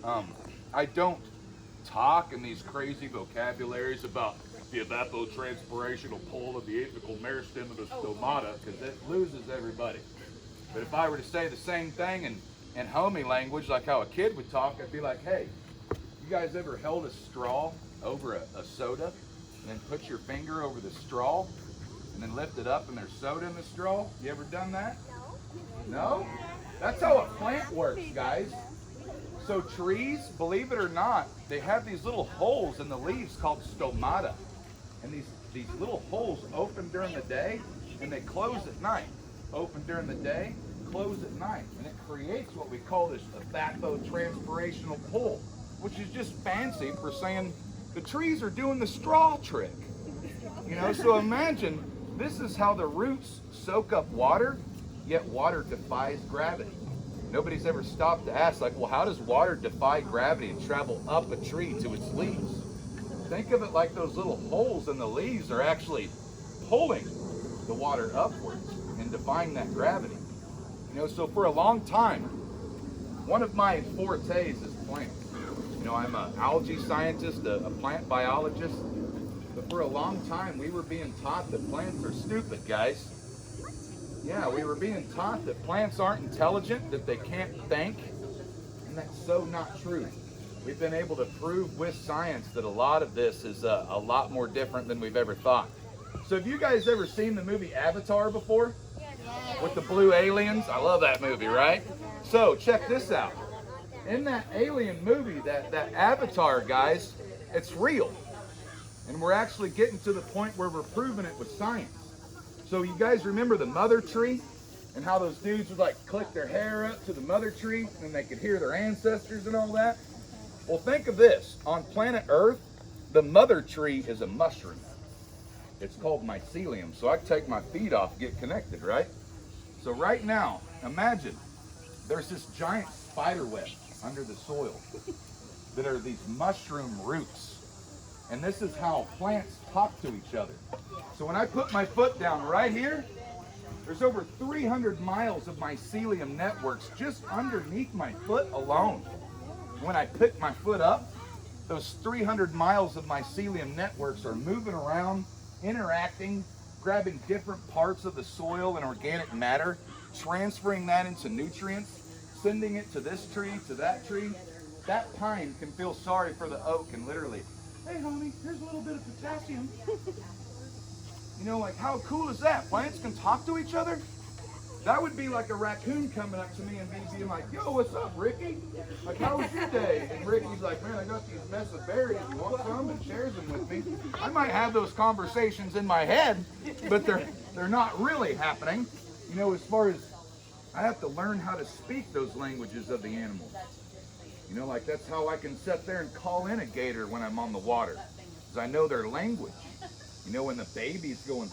I don't talk in these crazy vocabularies about the evapotranspirational pull of the apical meristem of the stomata, because it loses everybody. But if I were to say the same thing in homie language, like how a kid would talk, I'd be like, hey, you guys ever held a straw over a soda and then put your finger over the straw and then lift it up and there's soda in the straw? You ever done that? No? That's how a plant works, guys. So trees, believe it or not, they have these little holes in the leaves called stomata. And these little holes open during the day and they close at night. Open during the day, close at night. And it creates what we call this evapotranspirational pull, which is just fancy for saying the trees are doing the straw trick. You know, so imagine this is how the roots soak up water, yet water defies gravity. Nobody's ever stopped to ask, like, well, how does water defy gravity and travel up a tree to its leaves? Think of it like those little holes in the leaves are actually pulling the water upwards and defying that gravity. You know, so for a long time, one of my fortes is plants. You know, I'm an algae scientist, a plant biologist, but for a long time we were being taught that plants are stupid, guys. Yeah, we were being taught that plants aren't intelligent, that they can't think, and that's so not true. We've been able to prove with science that a lot of this is a lot more different than we've ever thought. So have you guys ever seen the movie Avatar before? With the blue aliens? I love that movie, right? So check this out. In that alien movie, that Avatar, guys, it's real. And we're actually getting to the point where we're proving it with science. So you guys remember the mother tree and how those dudes would like click their hair up to the mother tree and they could hear their ancestors and all that? Well, think of this. On planet Earth, the mother tree is a mushroom. It's called mycelium. So I can take my feet off, get connected, right? So right now, imagine there's this giant spider web under the soil that are these mushroom roots. And this is how plants talk to each other. So when I put my foot down right here, there's over 300 miles of mycelium networks just underneath my foot alone. When I pick my foot up, those 300 miles of mycelium networks are moving around, interacting, grabbing different parts of the soil and organic matter, transferring that into nutrients, sending it to this tree, to that tree. That pine can feel sorry for the oak and literally, hey homie, here's a little bit of potassium. You know, like how cool is that? Plants can talk to each other? That would be like a raccoon coming up to me and being like, yo, what's up, Ricky? Like, how was your day? And Ricky's like, man, I got these mess of berries. You want some? And shares them with me. I might have those conversations in my head, but they're not really happening. You know, as far as I have to learn how to speak those languages of the animals. You know, like that's how I can sit there and call in a gator when I'm on the water, because I know their language. You know, when the baby's going,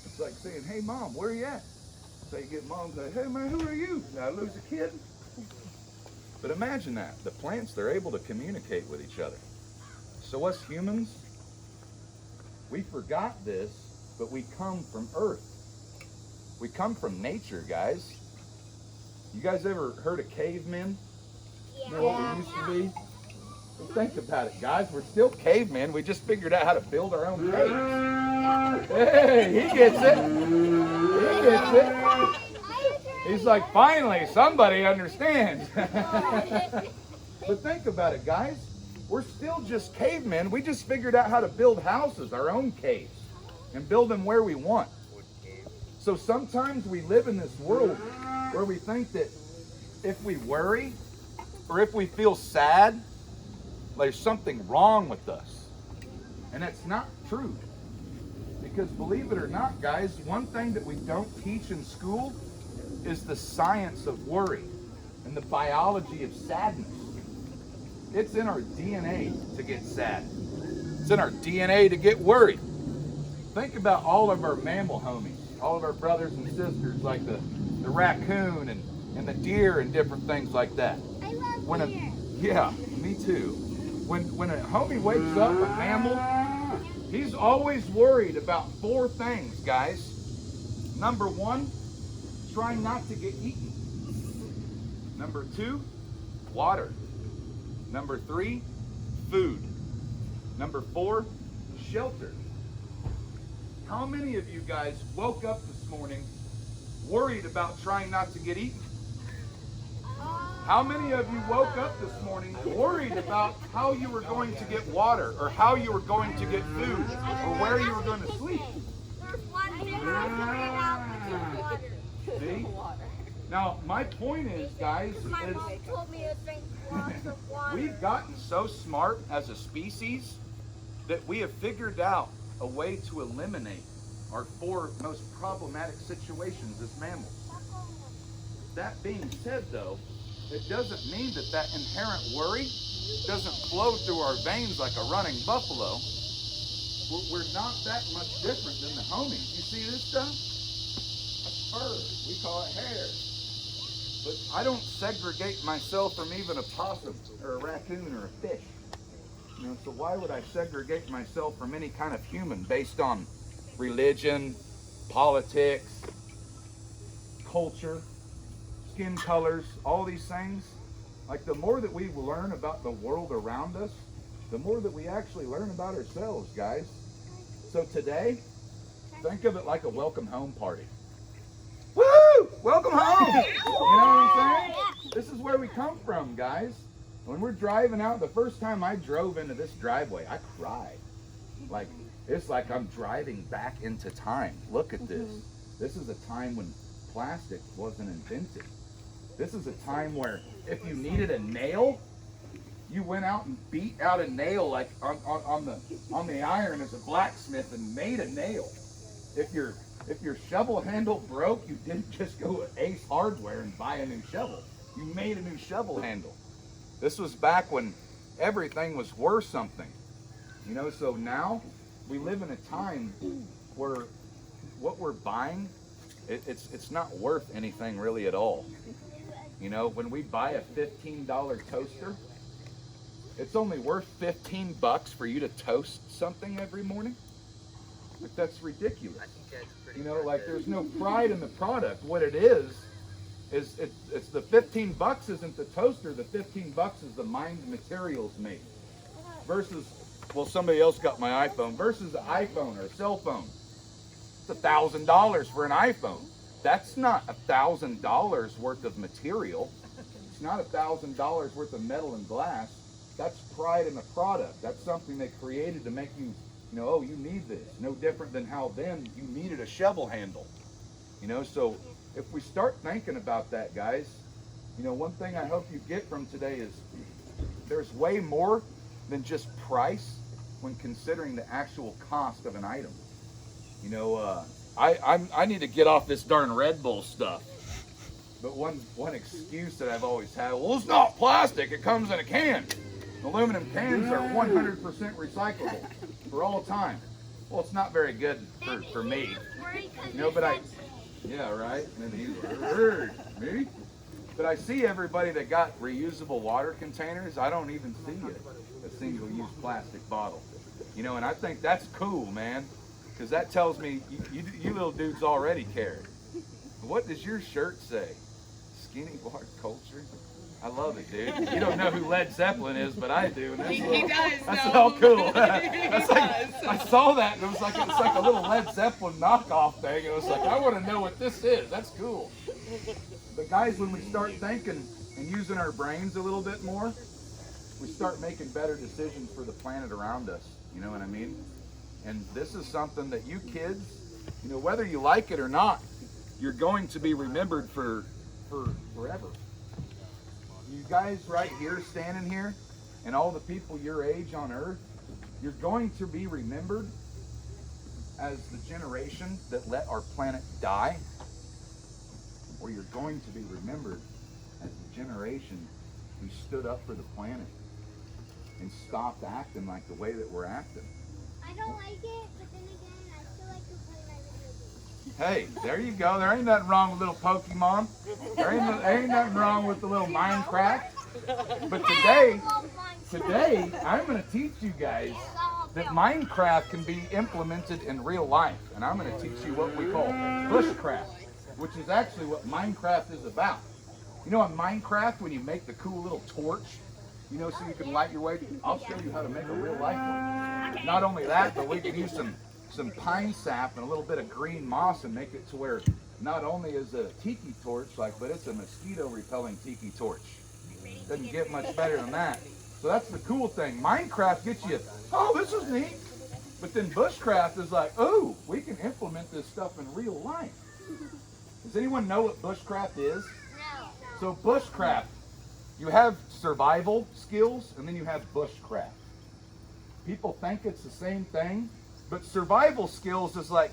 it's like saying, hey mom, where are you at? So you get mom say, hey man, who are you? Did I lose a kid? But imagine that. The plants, they're able to communicate with each other. So us humans, we forgot this, but we come from Earth. We come from nature, guys. You guys ever heard of cavemen? You know what we used to be? Well, think about it, guys. We're still cavemen. We just figured out how to build our own caves. Hey, he gets it. He gets it. He's like, finally, somebody understands. But think about it, guys. We're still just cavemen. We just figured out how to build houses, our own caves, and build them where we want. So sometimes we live in this world where we think that if we worry or if we feel sad, there's something wrong with us. And that's not true. Because believe it or not, guys, one thing that we don't teach in school is the science of worry and the biology of sadness. It's in our DNA to get sad. It's in our DNA to get worried. Think about all of our mammal homies, all of our brothers and sisters, like the raccoon and the deer and different things like that. I love deer. Yeah, me too. When a homie wakes up, a mammal, he's always worried about 4 things, guys. Number 1, trying not to get eaten. Number 2, water. Number 3, food. Number 4, shelter. How many of you guys woke up this morning worried about trying not to get eaten? How many of you woke up this morning worried about how you were going to get water, or how you were going to get food, or where you were going to sleep? See? Now, my point is, guys, we've gotten so smart as a species that we have figured out a way to eliminate our 4 most problematic situations as mammals. That being said, though, it doesn't mean that that inherent worry doesn't flow through our veins like a running buffalo. We're not that much different than the homies. You see this stuff? That's fur. We call it hair. But I don't segregate myself from even a possum or a raccoon or a fish. You know, so why would I segregate myself from any kind of human based on religion, politics, culture, skin colors, all these things? Like, the more that we learn about the world around us, the more that we actually learn about ourselves, guys. So today, think of it like a welcome home party. Woo! Welcome home! You know what I'm saying? This is where we come from, guys. When we're driving out, the first time I drove into this driveway, I cried. Like, it's like I'm driving back into time. Look at this. This is a time when plastic wasn't invented. This is a time where if you needed a nail, you went out and beat out a nail like on the iron as a blacksmith and made a nail. If your shovel handle broke, you didn't just go to Ace Hardware and buy a new shovel. You made a new shovel handle. This was back when everything was worth something. You know, so now we live in a time where what we're buying, it's not worth anything really at all. You know, when we buy a $15 toaster, it's only worth $15 for you to toast something every morning. Like, that's ridiculous. You know, like, there's no pride in the product. What it is it's the $15 isn't the toaster. The $15 is the mined materials made. Versus, well, somebody else got my iPhone. Versus an iPhone or a cell phone. It's $1,000 for an iPhone. That's not $1,000 worth of material. It's not $1,000 worth of metal and glass. That's pride in the product. That's something they created to make you, you know, oh, you need this. No different than how then you needed a shovel handle. You know, so if we start thinking about that, guys, you know, one thing I hope you get from today is there's way more than just price when considering the actual cost of an item. You know, I need to get off this darn Red Bull stuff. But one excuse that I've always had, well, it's not plastic, it comes in a can. Aluminum cans are 100% recyclable for all time. Well, it's not very good for me. You know, but yeah, right? And he's me? But I see everybody that got reusable water containers. I don't even see a single-use plastic bottle. You know, and I think that's cool, man. Because that tells me you little dudes already care. What does your shirt say? Skinny bar culture? I love it, dude. You don't know who Led Zeppelin is, but I do. And He does. That's all cool. That's like, I saw that, and it's like a little Led Zeppelin knockoff thing. And it was like, I want to know what this is. That's cool. But guys, when we start thinking and using our brains a little bit more, we start making better decisions for the planet around us. You know what I mean? And this is something that you kids, you know, whether you like it or not, you're going to be remembered for forever. You guys right here, standing here, and all the people your age on Earth, you're going to be remembered as the generation that let our planet die, or you're going to be remembered as the generation who stood up for the planet and stopped acting like the way that we're acting. I don't like it, but then again, I still like to play my video games. Hey, there you go. There ain't nothing wrong with little Pokemon. There ain't nothing wrong with the little Minecraft. But today, I'm going to teach you guys that Minecraft can be implemented in real life. And I'm going to teach you what we call bushcraft, which is actually what Minecraft is about. You know, in Minecraft, when you make the cool little torch, you know, so you can light your way. I'll show you how to make a real life one. Not only that, but we can use some pine sap and a little bit of green moss and make it to where not only is it a tiki torch, but it's a mosquito repelling tiki torch. Doesn't get much better than that. So that's the cool thing. Minecraft gets you, oh, this is neat. But then bushcraft is like, oh, we can implement this stuff in real life. Does anyone know what bushcraft is? No. So bushcraft, you have survival skills and then you have bushcraft. People think it's the same thing, but survival skills is like,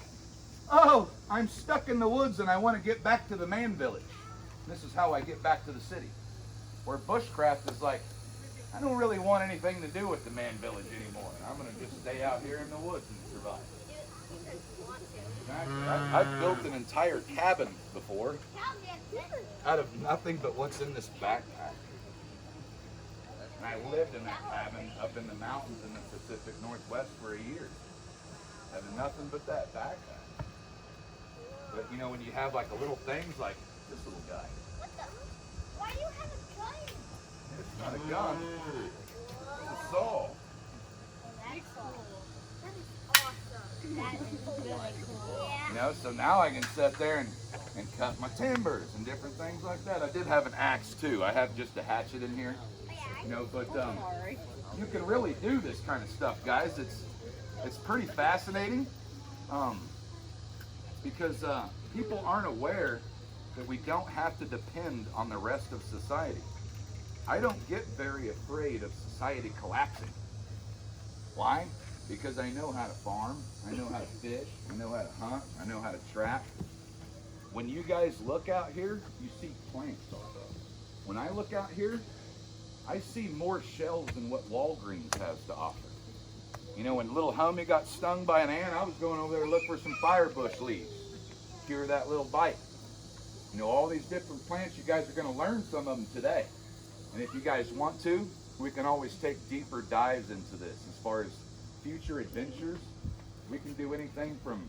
oh, I'm stuck in the woods and I want to get back to the man village. This is how I get back to the city. Where bushcraft is like, I don't really want anything to do with the man village anymore. I'm going to just stay out here in the woods and survive. I've built an entire cabin before out of nothing but what's in this backpack. And I lived in that cabin up in the mountains in the Pacific Northwest for a year. Having nothing but that backpack. But you know, when you have like a little things like this little guy. What the? Why do you have a gun? It's not a gun. It's a saw. That's cool. That is awesome. That is really cool. Yeah. You know, so now I can sit there and cut my timbers and different things like that. I did have an axe too. I have just a hatchet in here. You know, but you can really do this kind of stuff, guys. It's pretty fascinating because people aren't aware that we don't have to depend on the rest of society. I don't get very afraid of society collapsing. Why? Because I know how to farm, I know how to fish, I know how to hunt, I know how to trap. When you guys look out here, you see plants. When I look out here, I see more shells than what Walgreens has to offer. You know, when little homie got stung by an ant, I was going over there to look for some firebush leaves. Cure that little bite. You know, all these different plants, you guys are going to learn some of them today. And if you guys want to, we can always take deeper dives into this. As far as future adventures, we can do anything from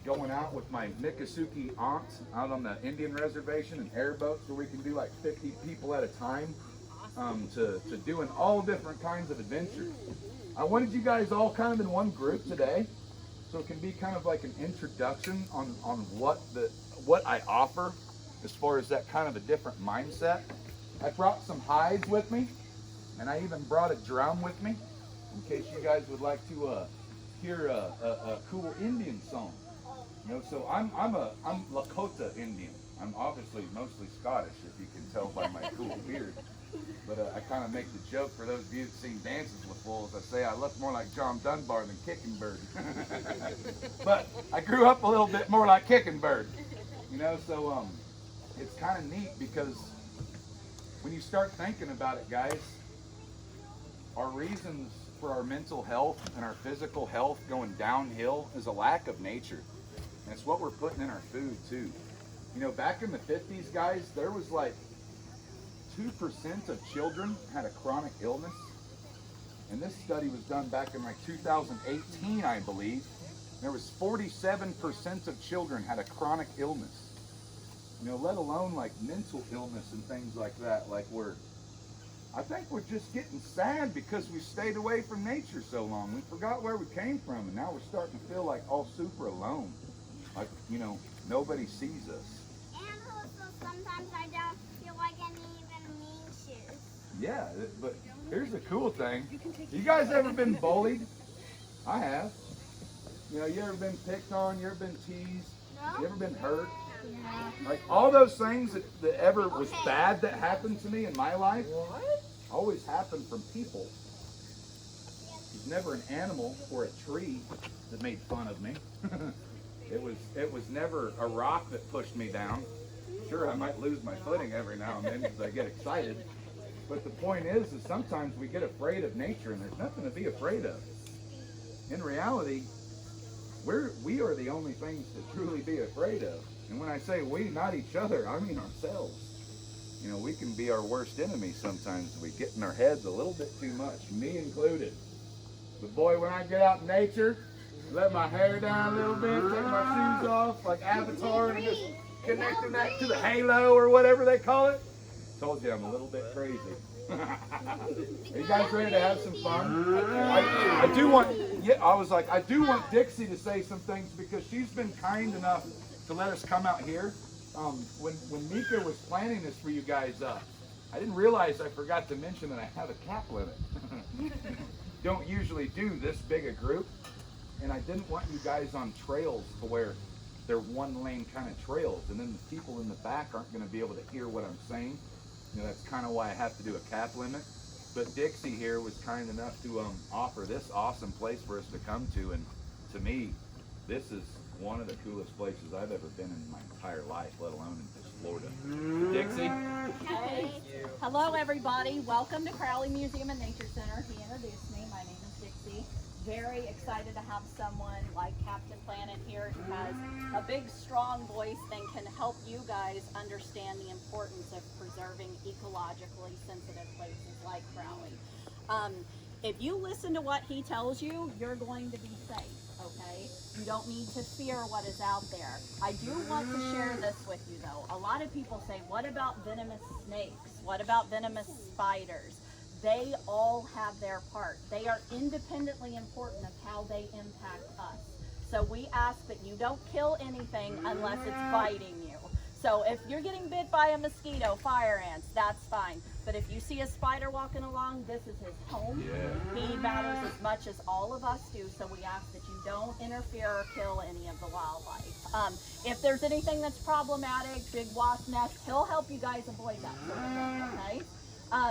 going out with my Miccosukee aunts out on the Indian reservation in airboats where we can do like 50 people at a time. To doing all different kinds of adventures. I wanted you guys all kind of in one group today, so it can be kind of like an introduction on what I offer as far as that kind of a different mindset. I brought some hides with me, and I even brought a drum with me in case you guys would like to hear a cool Indian song. You know, so I'm Lakota Indian. I'm obviously mostly Scottish, if you can tell by my cool beard. But I kind of make the joke for those of you that seen Dances with Wolves. I say I look more like John Dunbar than Kicking Bird. But I grew up a little bit more like Kicking Bird. You know, so it's kind of neat because when you start thinking about it, guys, our reasons for our mental health and our physical health going downhill is a lack of nature. And it's what we're putting in our food too. You know, back in the 50s, guys, there was like 2% of children had a chronic illness. And this study was done back in like 2018, I believe. There was 47% of children had a chronic illness. You know, let alone like mental illness and things like that. Like I think we're just getting sad because we stayed away from nature so long. We forgot where we came from, and now we're starting to feel like all super alone. Like, you know, nobody sees us. And also sometimes I don't feel like I even mean shoes. Yeah, but here's the cool thing. You guys ever been bullied? I have. You know, you ever been picked on? You ever been teased? No. You ever been hurt? No. Like all those things that ever was bad that happened to me in my life always happened from people. There's never an animal or a tree that made fun of me. It was never a rock that pushed me down. Sure, I might lose my footing every now and then because I get excited. But the point is sometimes we get afraid of nature, and there's nothing to be afraid of. In reality, we are the only things to truly be afraid of. And when I say we, not each other, I mean ourselves. You know, we can be our worst enemy sometimes. We get in our heads a little bit too much, me included. But boy, when I get out in nature, let my hair down a little bit, take my shoes off like Avatar, and just connecting that to the halo or whatever they call it. told you I'm a little bit crazy. Are you guys ready to have some fun? I do want, I do want Dixie to say some things because she's been kind enough to let us come out here. When Mika was planning this for you guys, I didn't realize I forgot to mention that I have a cap limit. Don't usually do this big a group, and I didn't want you guys on trails to where they're one lane kind of trails, and then the people in the back aren't going to be able to hear what I'm saying. You know, that's kind of why I have to do a cap limit. But Dixie here was kind enough to offer this awesome place for us to come to, and to me, this is one of the coolest places I've ever been in my entire life, let alone in just Florida. Dixie? Hey. Hello everybody, welcome to Crowley Museum and Nature Center. He introduced me, my name is Dixie. Very excited to have someone like Captain Planet here who has a big strong voice and can help you guys understand the importance of preserving ecologically sensitive places like Crowley. If you listen to what he tells you, you're going to be safe, okay? You don't need to fear what is out there. I do want to share this with you though. A lot of people say, what about venomous snakes? What about venomous spiders? They all have their part. They are independently important of how they impact us. So we ask that you don't kill anything unless it's biting you. So if you're getting bit by a mosquito, fire ants, that's fine. But if you see a spider walking along, this is his home. Yeah. He matters as much as all of us do, so we ask that you don't interfere or kill any of the wildlife. If there's anything that's problematic, big wasp nest, he'll help you guys avoid that sort of thing,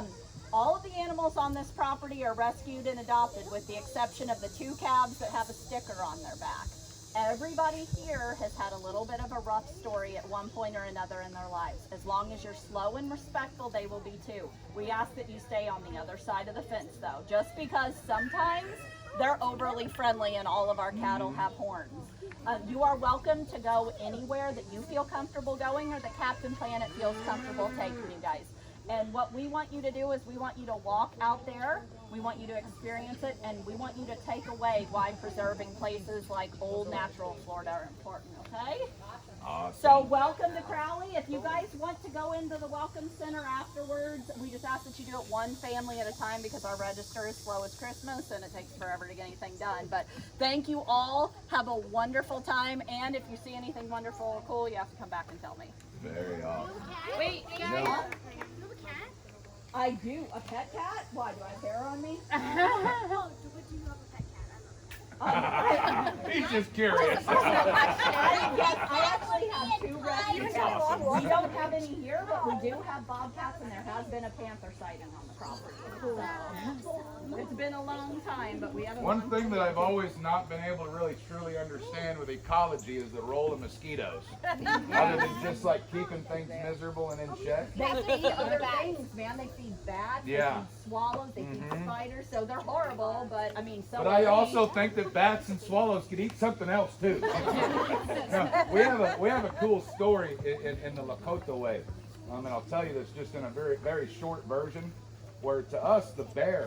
okay? All of the animals on this property are rescued and adopted with the exception of the 2 calves that have a sticker on their back. Everybody here has had a little bit of a rough story at one point or another in their lives. As long as you're slow and respectful, they will be too. We ask that you stay on the other side of the fence though, just because sometimes they're overly friendly and all of our cattle have horns. You are welcome to go anywhere that you feel comfortable going or that Captain Planet feels comfortable taking you guys. And what we want you to do is we want you to walk out there, we want you to experience it, and we want you to take away why preserving places like old natural Florida are important, okay? Awesome. So welcome to Crowley. If you guys want to go into the Welcome Center afterwards, we just ask that you do it one family at a time because our register is slow as Christmas and it takes forever to get anything done. But thank you all. Have a wonderful time. And if you see anything wonderful or cool, you have to come back and tell me. Very awesome. Wait, You know, you have a cat? I do. A pet cat? Why, do I have hair on me? Oh, but do you have a pet cat? he's just curious. I actually have 2 rescue cats. awesome. We don't have any here, but we do have bobcats, and there has been a panther sighting on the property. So, it's been a long time, but we haven't. One thing that I've always not been able to really truly understand with ecology is the role of mosquitoes. Other than just like keeping things miserable and in check. They feed other things, man. They feed bats, Yeah. they feed swallows, they feed spiders, so they're horrible, but I mean, so But are I we. also think that bats and swallows could eat something else too. Now, we have a cool story in the Lakota way, and I'll tell you this just in a very short version. Where to us the bear